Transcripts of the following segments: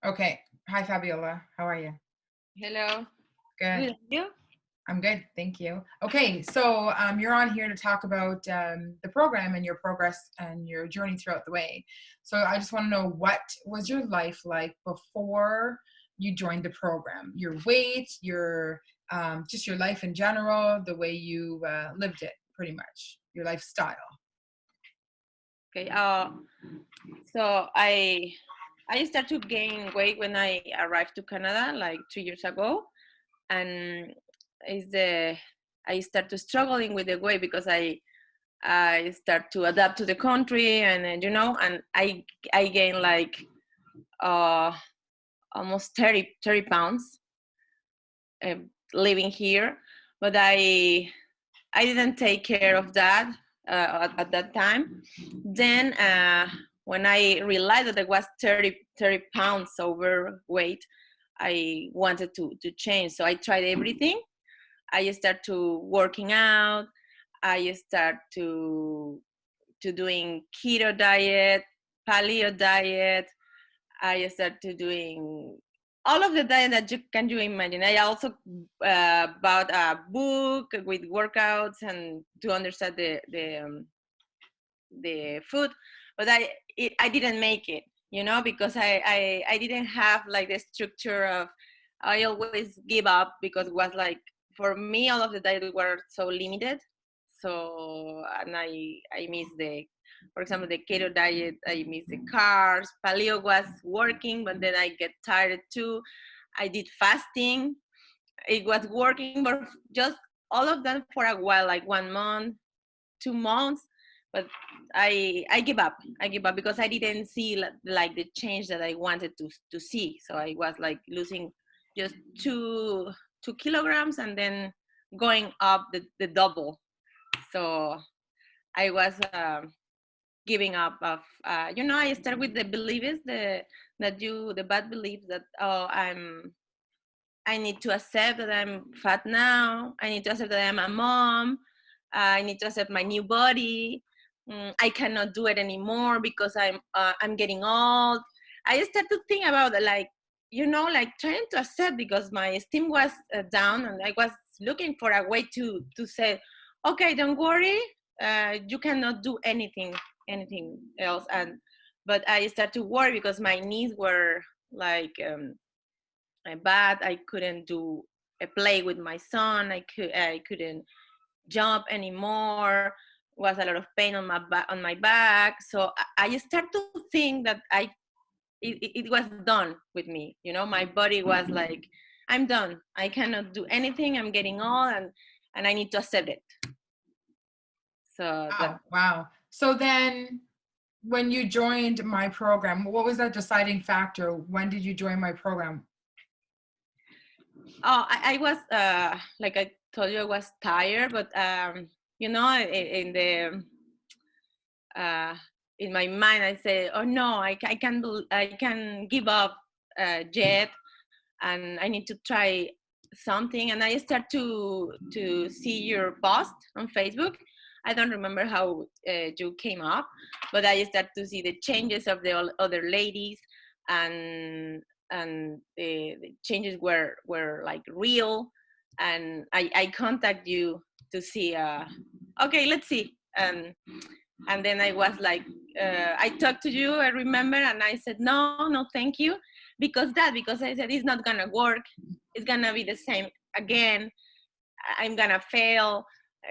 Okay. Hi, Fabiola. How are you? Hello. Good. Good. You? I'm good. Thank you. Okay. So you're on here to talk about the program and your progress and your journey throughout the way. So I just want to know, what was your life like before you joined the program? Your weight, your just your life in general, the way you lived it, pretty much, your lifestyle. Okay. So I started to gain weight when I arrived to Canada like 3 years ago, and is the I start to struggling with the weight because I start to adapt to the country, and and I gain like uh almost 30 pounds uh, living here, but I didn't take care of that at that time. Then when I realized that I was 30 pounds overweight, I wanted to change. So I tried everything. I start to working out. I start to doing keto diet, paleo diet. I started doing all of the diet that you imagine. I also bought a book with workouts and to understand the food, but I didn't make it, because I didn't have like the structure of. I always give up because it was like, for me all of the diet were so limited. So, and I miss the, for example, the keto diet. I miss the carbs. Paleo was working, but then I get tired too. I did fasting. It was working, but just all of them for a while, like 1 month, 2 months. But I give up. I give up because I didn't see like the change that I wanted to see. So I was like losing just 2 kilograms and then going up the double. So I was giving up of I start with the beliefs, the bad beliefs that, oh, I need to accept that I'm fat now. I need to accept that I'm a mom. I need to accept my new body. I cannot do it anymore because I'm getting old. I start to think about it, like, like trying to accept, because my esteem was down, and I was looking for a way to say, okay, don't worry, you cannot do anything else. But I start to worry because my knees were like bad. I couldn't do a play with my son. I couldn't jump anymore. Was a lot of pain on my back. So I start to think that it was done with me. My body was like, I'm done. I cannot do anything. I'm getting old, and I need to accept it. So that. Wow, wow. So then when you joined my program, what was that deciding factor? When did you join my program? Oh, I was like I told you, I was tired, but in the uh, in my mind I say, oh no, I can give up yet, and I need to try something. And I start to see your post on Facebook. I don't remember how you came up, but I start to see the changes of the other ladies, and the changes were like real. And I contact you to see, okay, let's see. And then I was like, I talked to you, I remember, and I said, no, no, thank you, because I said, it's not gonna work, it's gonna be the same again, I'm gonna fail,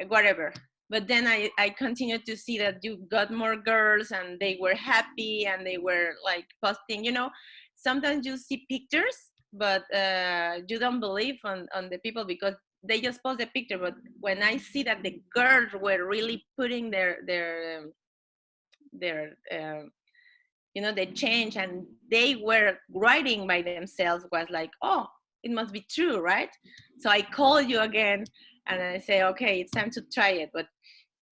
whatever. But then I continued to see that you got more girls, and they were happy, and they were like posting, sometimes you see pictures, but you don't believe on the people because they just post the picture. But when I see that the girls were really putting their the change, and they were writing by themselves, was like, oh, it must be true, right? So I call you again, and I say, okay, it's time to try it. But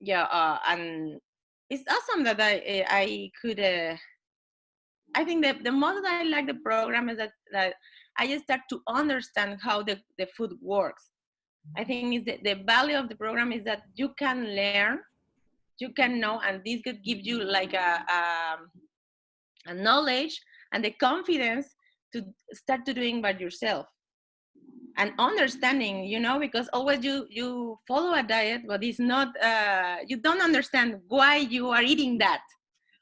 yeah, and it's awesome that I could I think that the most that I like the program is that I just start to understand how the food works. I think is the value of the program is that you can learn, you can know, and this could give you like a knowledge and the confidence to start to doing by yourself and understanding, because always you follow a diet, but it's not, you don't understand why you are eating that,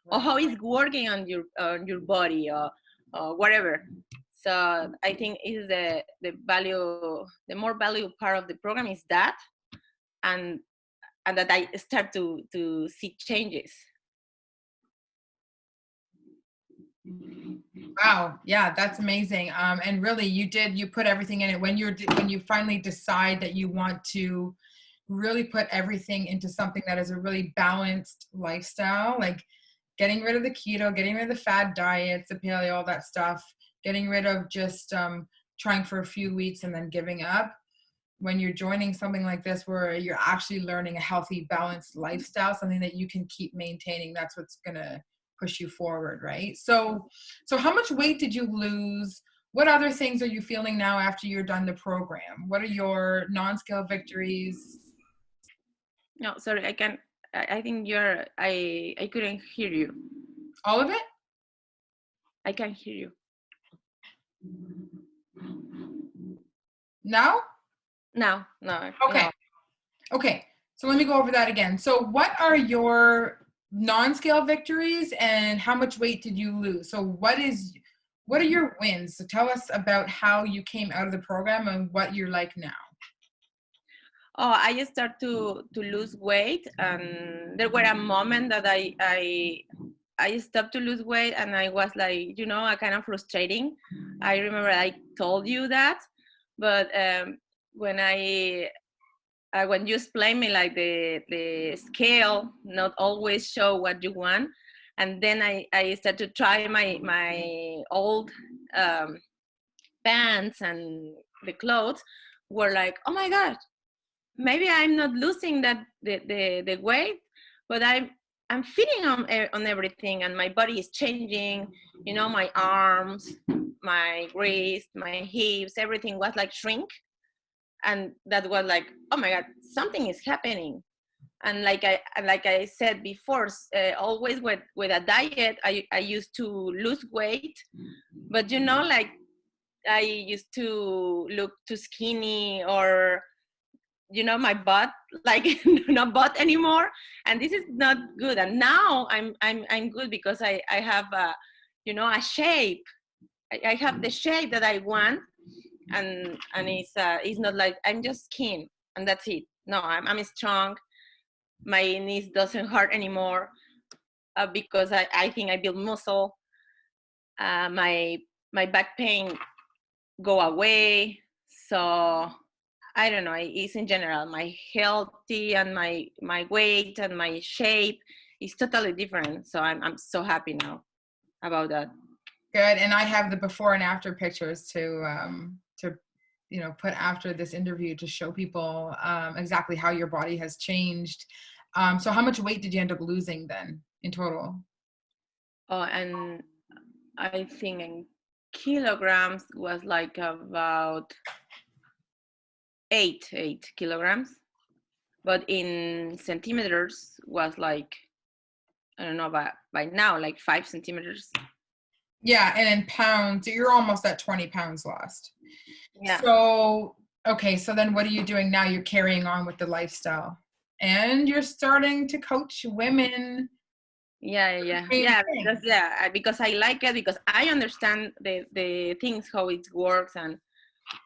or how it's working on your body, or whatever. So I think is the more value part of the program is that, and that I start to see changes. Wow, yeah, that's amazing. And really, you put everything in it when you finally decide that you want to really put everything into something that is a really balanced lifestyle, like getting rid of the keto, getting rid of the fad diets, the paleo, all that stuff, getting rid of just trying for a few weeks and then giving up. When you're joining something like this where you're actually learning a healthy, balanced lifestyle, something that you can keep maintaining, that's what's gonna push you forward, right? So how much weight did you lose? What other things are you feeling now after you're done the program? What are your non-scale victories? No, sorry, I think I couldn't hear you. All of it? I can't hear you. No? No. Okay. Okay. So let me go over that again. So what are your non-scale victories and how much weight did you lose? So what are your wins? So tell us about how you came out of the program and what you're like now. Oh, I just start to lose weight, and there were a moment that I stopped to lose weight, and I was like, a kind of frustrating. I remember I told you that, but when when you explain me like the scale not always show what you want, and then I started to try my old pants, and the clothes were like, oh my god, maybe I'm not losing that the weight, but I'm fitting on everything, and my body is changing. My arms, my wrist, my hips, everything was like shrink, and that was like, oh my god, something is happening. And like I said before, always with a diet, I used to lose weight, but like I used to look too skinny, or my butt, like not butt anymore, and this is not good. And now I'm good because I have a shape. I have the shape that I want, and it's not like I'm just skin and that's it. No, I'm strong. My knees doesn't hurt anymore, because I think I build muscle. My back pain go away. So I don't know, it's in general my healthy, and my weight and my shape is totally different. So I'm so happy now about that. Good. And I have the before and after pictures to put after this interview to show people exactly how your body has changed. So how much weight did you end up losing then in total? Oh, and I think in kilograms was like about 8 kilograms, but in centimeters was like, I don't know, by now like 5 centimeters. Yeah, and in pounds, you're almost at 20 pounds lost. Yeah. So, okay, so then what are you doing now? You're carrying on with the lifestyle and you're starting to coach women. Yeah. Same Yeah, thing. because I like it, because I understand the things, how it works, and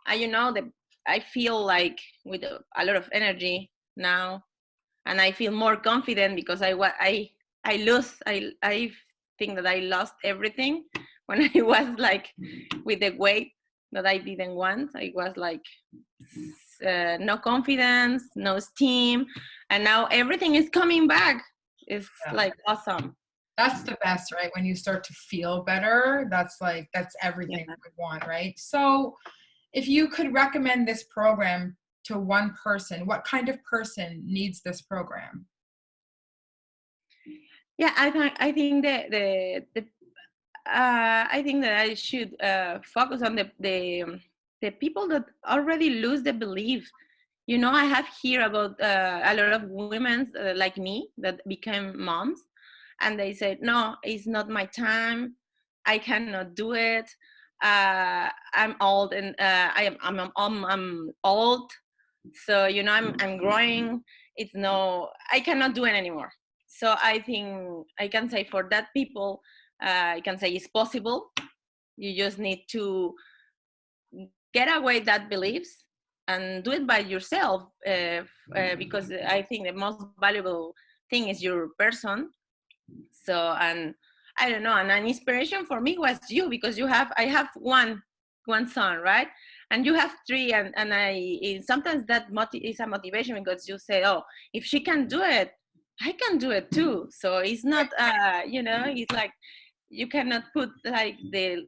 that I feel like with a lot of energy now, and I feel more confident because I think that I lost everything when I was like with the weight that I didn't want. I was like no confidence, no steam, and now everything is coming back. It's Yeah. like awesome. That's the best, right? When you start to feel better, that's Yeah. everything we want, right? So if you could recommend this program to one person, what kind of person needs this program? Yeah, I think I think that I should focus on the people that already lose the belief. I have hear about a lot of women like me that became moms, and they said, "No, it's not my time. I cannot do it. I'm old, and I'm old, so I'm growing. It's no, I cannot do it anymore. So I think I can say for that people, I can say it's possible. You just need to get away that beliefs and do it by yourself, because I think the most valuable thing is your person. So, and I don't know, and an inspiration for me was you, because I have one son, right? And you have three, and sometimes that is a motivation, because you say, oh, if she can do it, I can do it too. So it's not it's like you cannot put like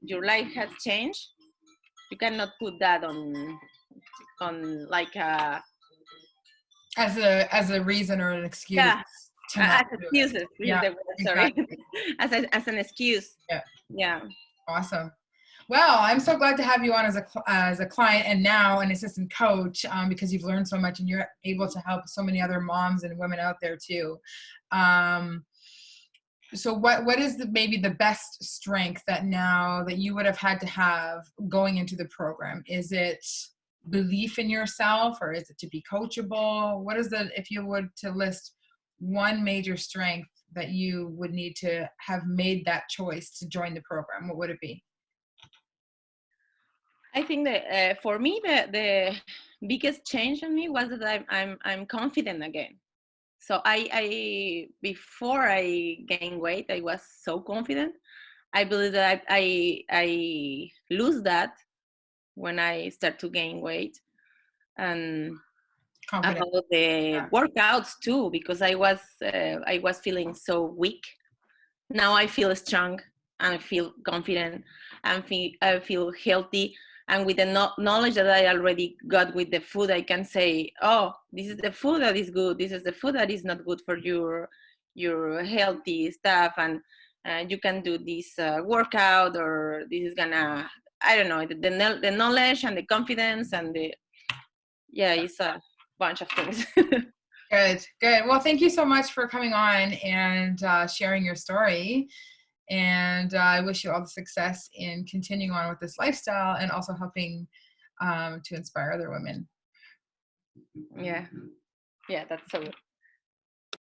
your life has changed, you cannot put that on like as a reason or an excuse yeah, to not as do it. excuses, Yeah, the word, sorry. exactly. As an excuse. Yeah, Yeah. awesome. Well, I'm so glad to have you on as a client and now an assistant coach, because you've learned so much and you're able to help so many other moms and women out there too. So what is maybe the best strength that now that you would have had to have going into the program? Is it belief in yourself, or is it to be coachable? What is if you would to list one major strength that you would need to have made that choice to join the program, what would it be? I think that for me, the biggest change in me was that I'm confident again. So I before I gained weight, I was so confident. I believe that I lose that when I start to gain weight, and Confident. about the Yeah. workouts too, because I was feeling so weak. Now I feel strong and I feel confident and I feel healthy. And with the knowledge that I already got with the food, I can say, oh, this is the food that is good. This is the food that is not good for your healthy stuff. And you can do this workout, or this is gonna, I don't know, the knowledge and the confidence and yeah, it's a bunch of things. Good, good. Well, thank you so much for coming on and sharing your story. And I wish you all the success in continuing on with this lifestyle and also helping to inspire other women. Yeah, yeah, that's so